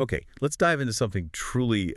Okay, let's dive into something truly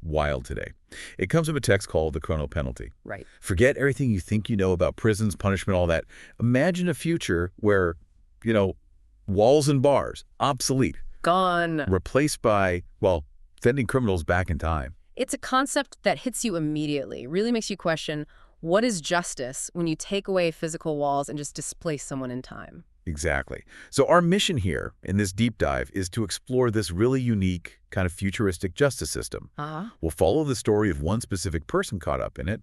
wild today. It comes from a text called the Chrono-Penalty. Right. Forget everything you think you know about prisons, punishment, all that. Imagine a future where, you know, walls and bars, obsolete, Gone. replaced by, well, sending criminals back in time. It's a concept that hits you immediately, really makes you question, what is justice when you take away physical walls and just displace someone in time? Exactly. So our mission here in this deep dive is to explore this really unique kind of futuristic justice system. We'll follow the story of one specific person caught up in it,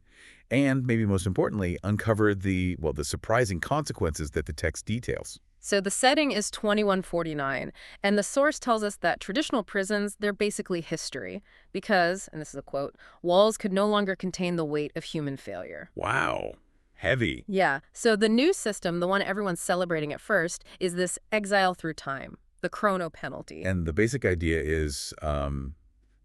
and maybe most importantly, uncover the surprising consequences that the text details. So the setting is 2149, and the source tells us that traditional prisons, they're basically history because, and this is a quote, walls could no longer contain the weight of human failure. Wow. Heavy. Yeah, so the new system, the one everyone's celebrating at first, is this exile through time, the Chrono-Penalty. And the basic idea is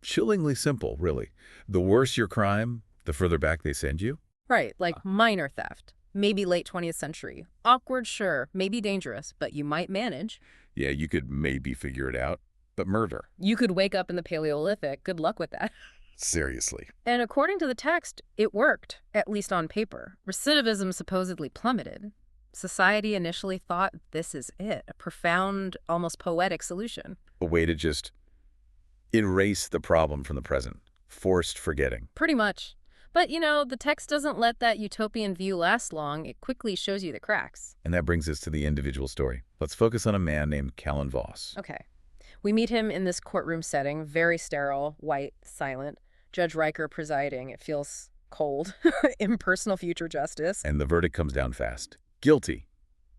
chillingly simple, really. The worse your crime, the further back they send you. Right, like minor theft. Maybe late 20th century. Awkward, sure. Maybe dangerous, but you might manage. Yeah, you could maybe figure it out. But murder. You could wake up in the Paleolithic. Good luck with that. Seriously. And according to the text, it worked, at least on paper. Recidivism supposedly plummeted. Society initially thought this is it, a profound, almost poetic solution. A way to just erase the problem from the present. Forced forgetting. Pretty much. But, you know, the text doesn't let that utopian view last long. It quickly shows you the cracks. And that brings us to the individual story. Let's focus on a man named Callen Voss. Okay. We meet him in this courtroom setting, very sterile, white, silent. Judge Riker presiding. It feels cold. Impersonal future justice. And the verdict comes down fast. Guilty.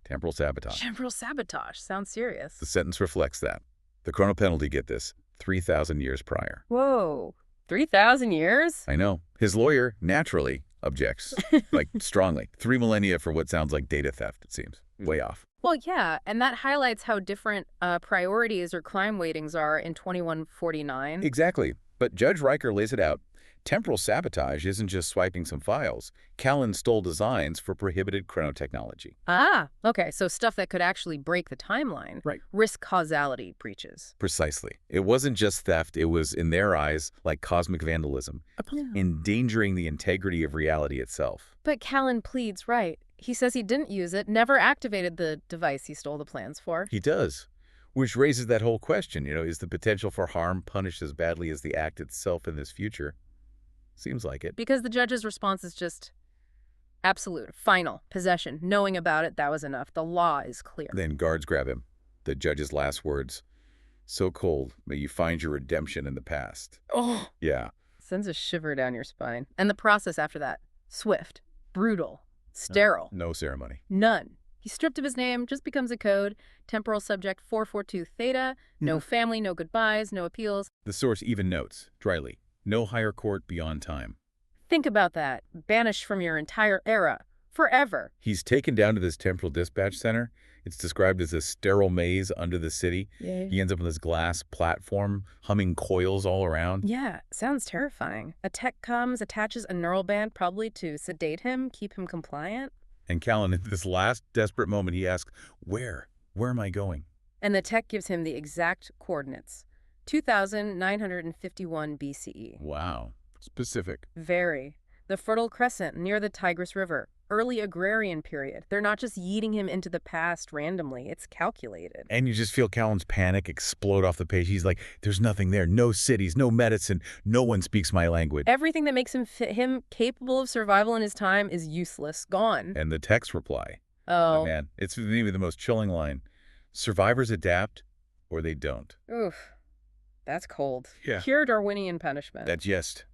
Temporal sabotage. Temporal sabotage. Sounds serious. The sentence reflects that. The Chrono-Penalty, get this, 3,000 years prior. Whoa. 3,000 years? I know. His lawyer, naturally, objects. Like, strongly. 3 millennia for what sounds like data theft, it seems. Way off. Well, yeah, and that highlights how different priorities or crime weightings are in 2149. Exactly. But Judge Riker lays it out. Temporal sabotage isn't just swiping some files. Callen stole designs for prohibited chronotechnology. Ah, okay, so stuff that could actually break the timeline. Right. Risk causality breaches. Precisely. It wasn't just theft. It was, in their eyes, like cosmic vandalism, endangering the integrity of reality itself. But Callen pleads right. He says he didn't use it, never activated the device he stole the plans for. He does. Which raises that whole question, is the potential for harm punished as badly as the act itself in this future? Seems like it. Because the judge's response is just absolute, final, possession. Knowing about it, that was enough. The law is clear. Then guards grab him. The judge's last words, "So cold, may you find your redemption in the past." Oh! Yeah. Sends a shiver down your spine. And the process after that, swift, brutal, sterile. No ceremony. None. He stripped of his name, just becomes a code. Temporal subject 442 theta. No family, no goodbyes, no appeals. The source even notes, dryly, no higher court beyond time. Think about that. Banished from your entire era. Forever. He's taken down to this temporal dispatch center. It's described as a sterile maze under the city. Yeah. He ends up on this glass platform, humming coils all around. Yeah, sounds terrifying. A tech comes, attaches a neural band, probably to sedate him, keep him compliant. And Callen, in this last desperate moment, he asks, Where am I going? And the tech gives him the exact coordinates. 2,951 BCE. Wow. Specific. Very. The Fertile Crescent near the Tigris River. Early agrarian period. They're not just yeeting him into the past randomly. It's calculated. And you just feel Callen's panic explode off the page. He's like, there's nothing there. No cities, no medicine. No one speaks my language. Everything that makes him capable of survival in his time is useless. Gone. And the text reply. Oh. Man, it's maybe the most chilling line. Survivors adapt or they don't. Oof. That's cold. Yeah. Pure Darwinian punishment. That jest.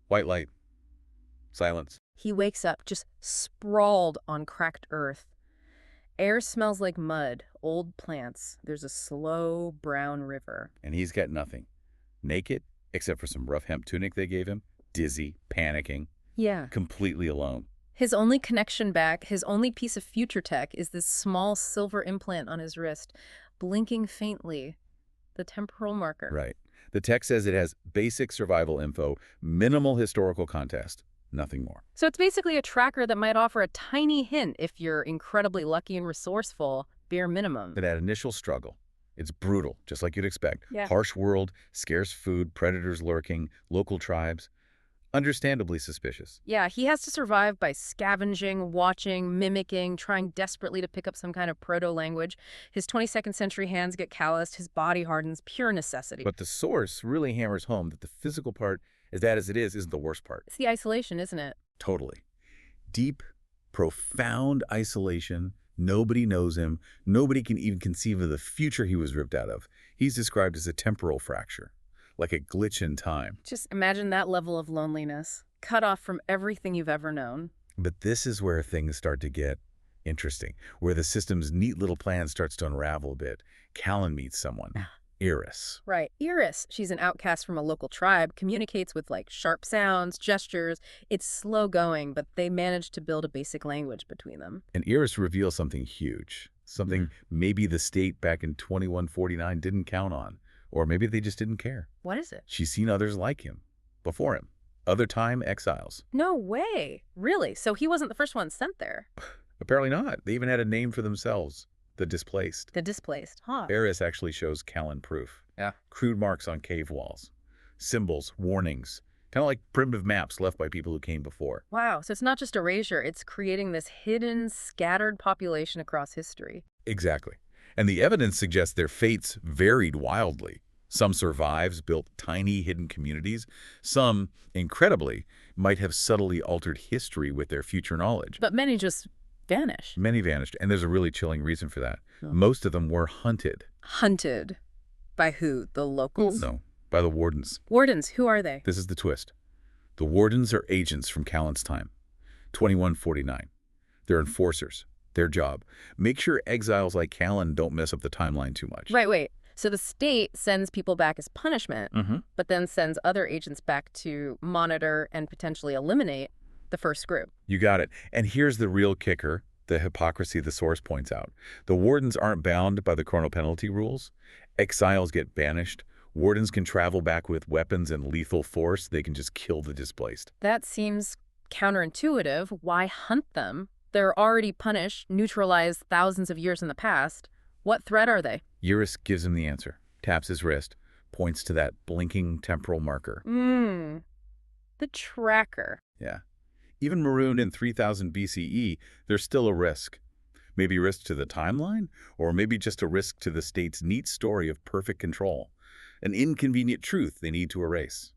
White light. Silence. He wakes up just sprawled on cracked earth. Air smells like mud, old plants. There's a slow brown river. And he's got nothing. Naked, except for some rough hemp tunic they gave him. Dizzy, panicking. Yeah. Completely alone. His only connection back, his only piece of future tech is this small silver implant on his wrist, blinking faintly. The temporal marker. Right. The text says it has basic survival info, minimal historical context, nothing more. So it's basically a tracker that might offer a tiny hint if you're incredibly lucky and resourceful, bare minimum. For that initial struggle, It's brutal, just like you'd expect. Yeah. Harsh world, scarce food, predators lurking, local tribes. Understandably suspicious. Yeah, he has to survive by scavenging, watching, mimicking, trying desperately to pick up some kind of proto-language. His 22nd century hands get calloused, his body hardens, pure necessity. But the source really hammers home that the physical part, as bad as it is, isn't the worst part. It's the isolation, isn't it? Totally. Deep, profound isolation. Nobody knows him. Nobody can even conceive of the future he was ripped out of. He's described as a temporal fracture, like a glitch in time. Just imagine that level of loneliness, cut off from everything you've ever known. But this is where things start to get interesting, where the system's neat little plan starts to unravel a bit. Callen meets someone, Iris. Right. Iris, she's an outcast from a local tribe, communicates with like sharp sounds, gestures. It's slow going, but they manage to build a basic language between them. And Iris reveals something huge, something maybe the state back in 2149 didn't count on, or maybe they just didn't care. What is it? She's seen others like him, before him, other time exiles. No way. Really? So he wasn't the first one sent there? Apparently not. They even had a name for themselves, the Displaced. The Displaced, huh? Eris actually shows Callen proof. Yeah. Crude marks on cave walls, symbols, warnings, kind of like primitive maps left by people who came before. Wow, so it's not just erasure, it's creating this hidden, scattered population across history. Exactly. And the evidence suggests their fates varied wildly. Some survives, built tiny hidden communities. Some, incredibly, might have subtly altered history with their future knowledge. But many just vanish. Many vanished, and there's a really chilling reason for that. Oh. Most of them were hunted. Hunted. By who? The locals? No, by the Wardens. Wardens, who are they? This is the twist. The Wardens are agents from Callen's time, 2149. They're enforcers. Their job, make sure exiles like Callen don't mess up the timeline too much. Right, wait. So the state sends people back as punishment, but then sends other agents back to monitor and potentially eliminate the first group. You got it. And here's the real kicker, the hypocrisy the source points out. The Wardens aren't bound by the Chrono-Penalty rules. Exiles get banished. Wardens can travel back with weapons and lethal force. They can just kill the displaced. That seems counterintuitive. Why hunt them? They're already punished, neutralized thousands of years in the past. What threat are they? Iris gives him the answer, taps his wrist, points to that blinking temporal marker. The tracker. Yeah. Even marooned in 3000 BCE, there's still a risk. Maybe risk to the timeline, or maybe just a risk to the state's neat story of perfect control. An inconvenient truth they need to erase.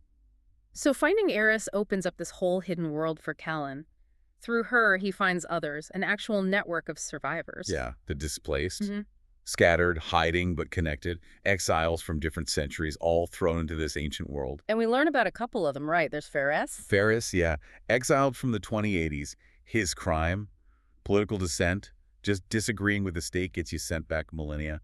So finding Iris opens up this whole hidden world for Callen. Through her, he finds others, an actual network of survivors. Yeah, the displaced, scattered, hiding, but connected, exiles from different centuries, all thrown into this ancient world. And we learn about a couple of them, right? There's Ferris. Ferris, yeah, exiled from the 2080s. His crime, political dissent, just disagreeing with the state gets you sent back millennia.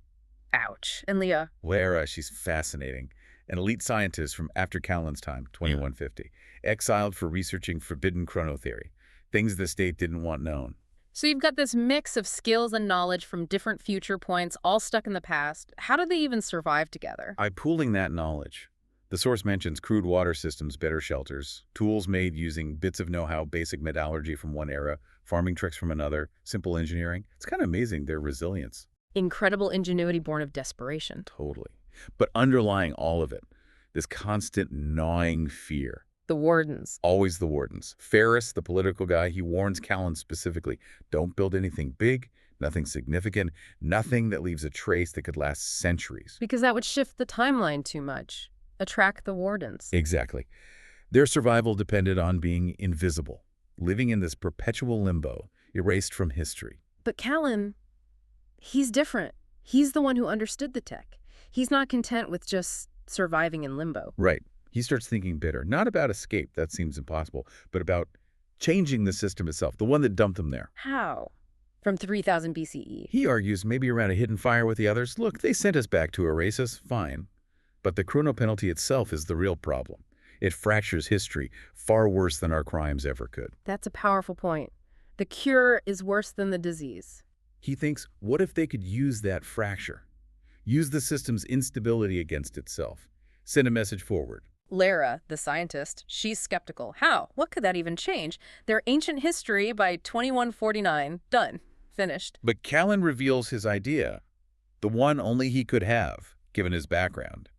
Ouch. And Leah. Lara, she's fascinating. An elite scientist from after Callen's time, 2150, exiled for researching forbidden chrono theory. Things the state didn't want known. So you've got this mix of skills and knowledge from different future points, all stuck in the past. How do they even survive together? By pooling that knowledge, the source mentions crude water systems, better shelters, tools made using bits of know-how, basic metallurgy from one era, farming tricks from another, simple engineering. It's kind of amazing, their resilience. Incredible ingenuity born of desperation. Totally. But underlying all of it, this constant gnawing fear. The Wardens. Always the Wardens. Ferris, the political guy, he warns Callen specifically, don't build anything big, nothing significant, nothing that leaves a trace that could last centuries. Because that would shift the timeline too much. Attract the Wardens. Exactly. Their survival depended on being invisible, living in this perpetual limbo, erased from history. But Callen, he's different. He's the one who understood the tech. He's not content with just surviving in limbo. Right. He starts thinking bitter, not about escape, that seems impossible, but about changing the system itself, the one that dumped them there. How? From 3000 BCE. He argues maybe around a hidden fire with the others. Look, they sent us back to erase us, fine. But the Chrono-Penalty itself is the real problem. It fractures history far worse than our crimes ever could. That's a powerful point. The cure is worse than the disease. He thinks, what if they could use that fracture? Use the system's instability against itself. Send a message forward. Lara, the scientist, she's skeptical. How? What could that even change? Their ancient history by 2149. Done. Finished. But Callen reveals his idea. The one only he could have, given his background.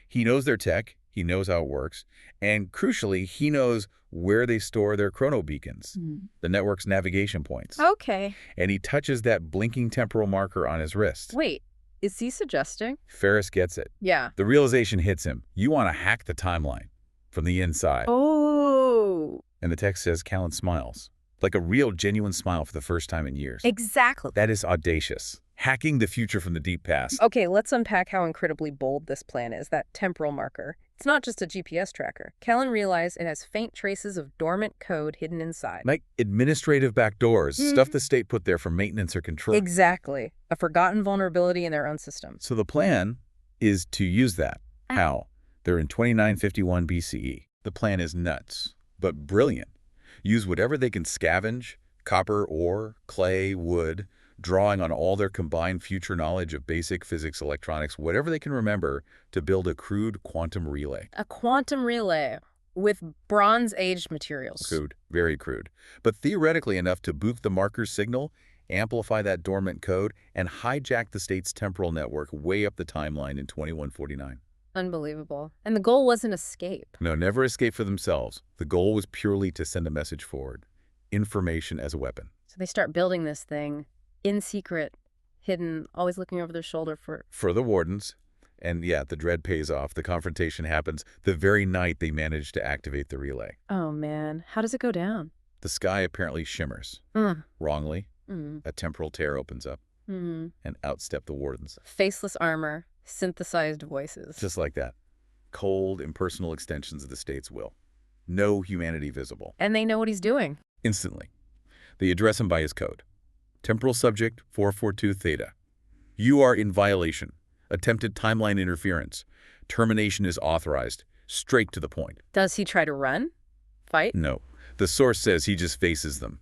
He knows their tech, he knows how it works, and crucially, he knows where they store their chrono beacons, the network's navigation points. Okay. And he touches that blinking temporal marker on his wrist. Wait, is he suggesting? Ferris gets it. Yeah. The realization hits him. You want to hack the timeline from the inside. Oh. And the text says Callen smiles. Like a real, genuine smile for the first time in years. Exactly. That is audacious. Hacking the future from the deep past. Okay, let's unpack how incredibly bold this plan is, that temporal marker. It's not just a GPS tracker. Callen realized it has faint traces of dormant code hidden inside. Like administrative backdoors, stuff the state put there for maintenance or control. Exactly. A forgotten vulnerability in their own system. So the plan is to use that. How? They're in 2951 BCE. The plan is nuts, but brilliant. Use whatever they can scavenge, copper, ore, clay, wood, drawing on all their combined future knowledge of basic physics, electronics, whatever they can remember, to build a crude quantum relay. A quantum relay with bronze-aged materials. Crude, very crude, but theoretically enough to boost the marker's signal, amplify that dormant code, and hijack the state's temporal network way up the timeline in 2149. Unbelievable. And the goal wasn't escape. No, never escape for themselves. The goal was purely to send a message forward. Information as a weapon. So they start building this thing in secret, hidden, always looking over their shoulder for the Wardens. And yeah, the dread pays off. The confrontation happens the very night they manage to activate the relay. Oh, man. How does it go down? The sky apparently shimmers. Wrongly. A temporal tear opens up. And out step the Wardens. Faceless armor, synthesized voices. Just like that. Cold, impersonal extensions of the state's will. No humanity visible. And they know what he's doing. Instantly. They address him by his code. Temporal subject 442 theta. You are in violation. Attempted timeline interference. Termination is authorized. Straight to the point. Does he try to run? Fight? No. The source says he just faces them.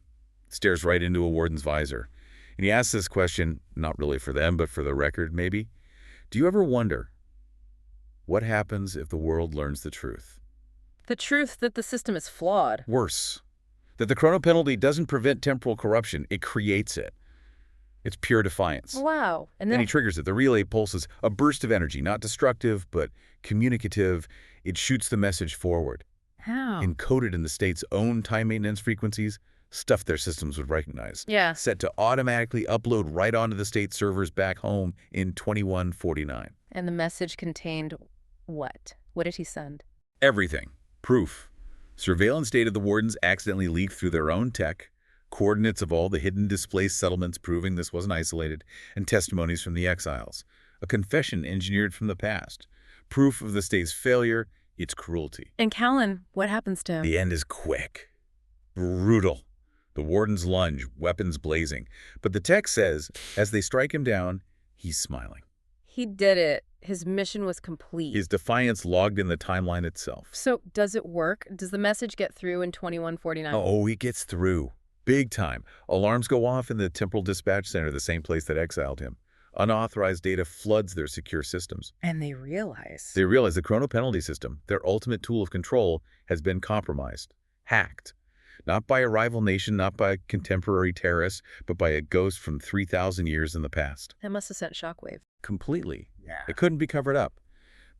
Stares right into a Warden's visor. And he asks this question, not really for them, but for the record, maybe. Do you ever wonder, what happens if the world learns the truth? The truth that the system is flawed. Worse. That the Chrono-Penalty doesn't prevent temporal corruption, it creates it. It's pure defiance. Wow. And he triggers it. The relay pulses a burst of energy, not destructive, but communicative. It shoots the message forward. How? Encoded in the state's own time maintenance frequencies, stuff their systems would recognize. Yeah. Set to automatically upload right onto the state servers back home in 2149. And the message contained what? What did he send? Everything. Proof. Surveillance data the Wardens accidentally leaked through their own tech, coordinates of all the hidden displaced settlements proving this wasn't isolated, and testimonies from the exiles. A confession engineered from the past. Proof of the state's failure, its cruelty. And Callen, what happens to him? The end is quick. Brutal. The Wardens lunge, weapons blazing. But the text says, as they strike him down, he's smiling. He did it. His mission was complete. His defiance logged in the timeline itself. So, does it work? Does the message get through in 2149? Oh, he gets through. Big time. Alarms go off in the Temporal Dispatch Center, the same place that exiled him. Unauthorized data floods their secure systems. And they realize. The Chrono-Penalty system, their ultimate tool of control, has been compromised. Hacked. Not by a rival nation, not by contemporary terrorists, but by a ghost from 3,000 years in the past. That must have sent shockwave. Completely. Yeah. It couldn't be covered up.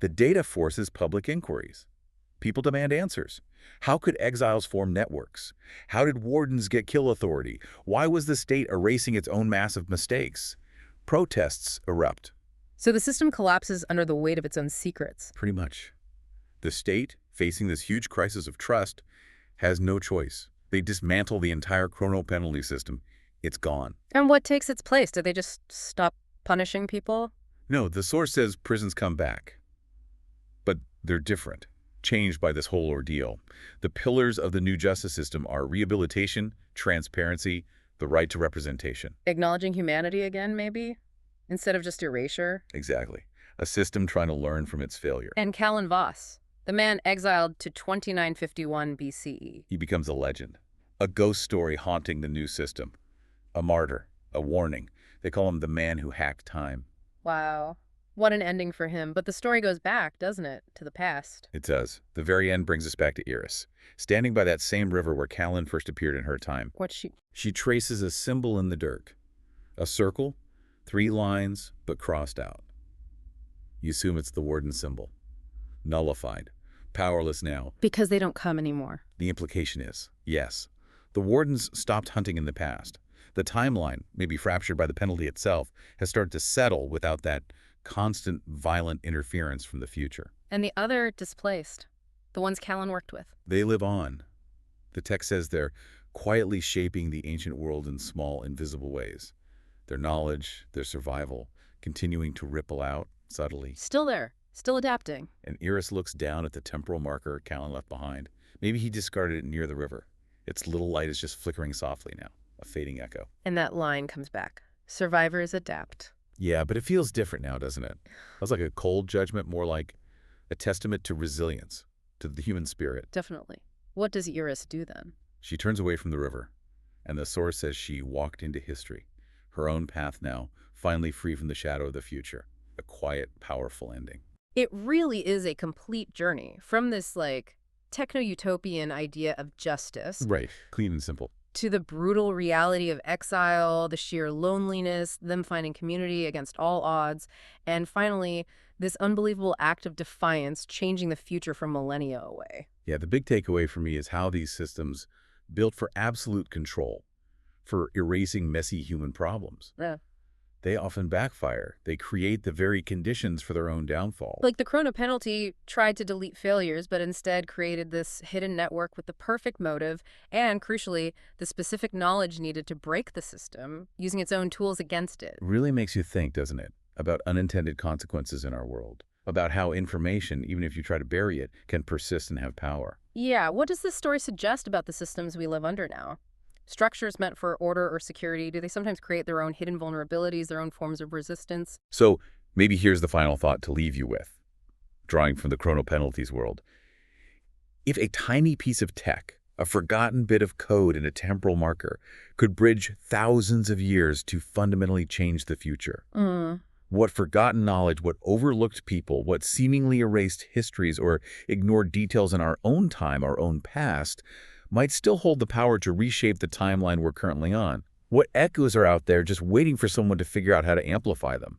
The data forces public inquiries. People demand answers. How could exiles form networks? How did Wardens get kill authority? Why was the state erasing its own massive mistakes? Protests erupt. So the system collapses under the weight of its own secrets. Pretty much. The state, facing this huge crisis of trust, has no choice. They dismantle the entire Chrono-Penalty system. It's gone. And what takes its place? Do they just stop punishing people? No, the source says prisons come back. But they're different, changed by this whole ordeal. The pillars of the new justice system are rehabilitation, transparency, the right to representation. Acknowledging humanity again, maybe? Instead of just erasure? Exactly. A system trying to learn from its failure. And Callen Voss, the man exiled to 2951 BCE. He becomes a legend, a ghost story haunting the new system. A martyr, a warning. They call him the man who hacked time. Wow. What an ending for him. But the story goes back, doesn't it, to the past? It does. The very end brings us back to Iris, standing by that same river where Callen first appeared in her time. What's she? She traces a symbol in the dirt. A circle, 3 lines, but crossed out. You assume it's the Warden symbol. Nullified. Powerless now. Because they don't come anymore. The implication is, yes, the Wardens stopped hunting in the past. The timeline, maybe fractured by the penalty itself, has started to settle without that constant, violent interference from the future. And the other displaced, the ones Callen worked with. They live on. The text says they're quietly shaping the ancient world in small, invisible ways. Their knowledge, their survival, continuing to ripple out subtly. Still there, still adapting. And Iris looks down at the temporal marker Callen left behind. Maybe he discarded it near the river. Its little light is just flickering softly now, a fading echo. And that line comes back. Survivors adapt. Yeah, but it feels different now, doesn't it? Less like a cold judgment, more like a testament to resilience, to the human spirit. Definitely. What does Iris do then? She turns away from the river, and the source says she walked into history. Her own path now, finally free from the shadow of the future. A quiet, powerful ending. It really is a complete journey from this, techno-utopian idea of justice. Right. Clean and simple. To the brutal reality of exile, the sheer loneliness, them finding community against all odds, and finally, this unbelievable act of defiance changing the future from millennia away. Yeah, the big takeaway for me is how these systems built for absolute control, for erasing messy human problems. Yeah. They often backfire. They create the very conditions for their own downfall. Like the Chrono-Penalty tried to delete failures, but instead created this hidden network with the perfect motive and, crucially, the specific knowledge needed to break the system, using its own tools against it. Really makes you think, doesn't it, about unintended consequences in our world, about how information, even if you try to bury it, can persist and have power. Yeah, what does this story suggest about the systems we live under now? Structures meant for order or security, do they sometimes create their own hidden vulnerabilities, their own forms of resistance? So maybe here's the final thought to leave you with, drawing from the Chrono-Penalties world. If a tiny piece of tech, a forgotten bit of code in a temporal marker, could bridge thousands of years to fundamentally change the future, what forgotten knowledge, what overlooked people, what seemingly erased histories or ignored details in our own time, our own past, might still hold the power to reshape the timeline we're currently on. What echoes are out there just waiting for someone to figure out how to amplify them?